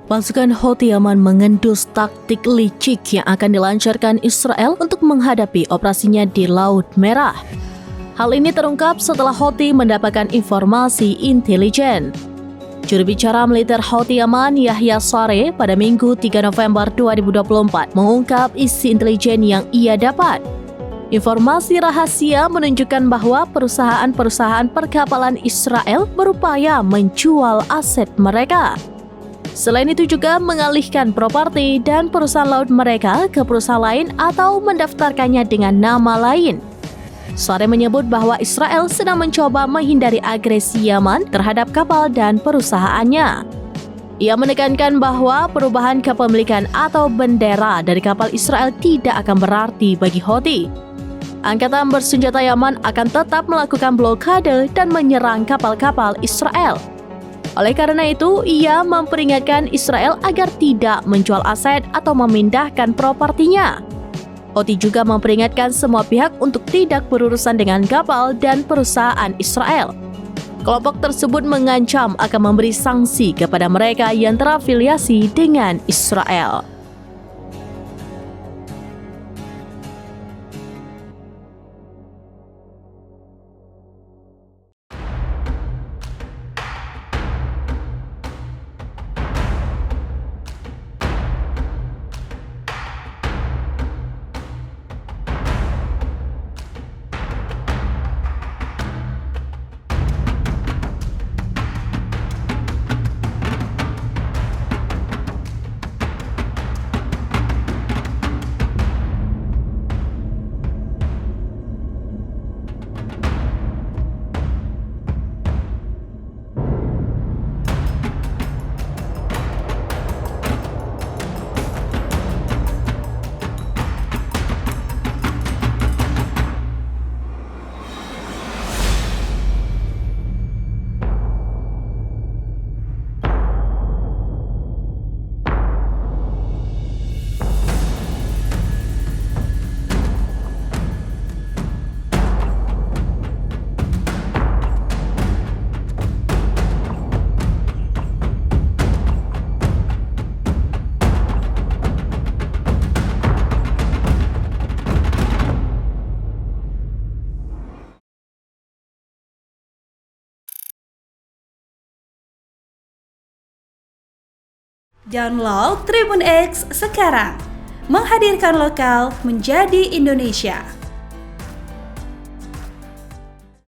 Pasukan Houthi Yaman mengendus taktik licik yang akan dilancarkan Israel untuk menghadapi operasinya di Laut Merah. Hal ini terungkap setelah Houthi mendapatkan informasi intelijen. Juru bicara militer Houthi Yaman, Yahya Saree, pada Minggu 3 November 2024 mengungkap isi intelijen yang ia dapat. Informasi rahasia menunjukkan bahwa perusahaan-perusahaan perkapalan Israel berupaya menjual aset mereka. Selain itu juga mengalihkan properti dan perusahaan laut mereka ke perusahaan lain atau mendaftarkannya dengan nama lain. Saree menyebut bahwa Israel sedang mencoba menghindari agresi Yaman terhadap kapal dan perusahaannya. Ia menekankan bahwa perubahan kepemilikan atau bendera dari kapal Israel tidak akan berarti bagi Houthi. Angkatan bersenjata Yaman akan tetap melakukan blokade dan menyerang kapal-kapal Israel. Oleh karena itu, ia memperingatkan Israel agar tidak menjual aset atau memindahkan propertinya. Houthi juga memperingatkan semua pihak untuk tidak berurusan dengan kapal dan perusahaan Israel. Kelompok tersebut mengancam akan memberi sanksi kepada mereka yang terafiliasi dengan Israel. Download Tribun X sekarang, menghadirkan lokal menjadi Indonesia.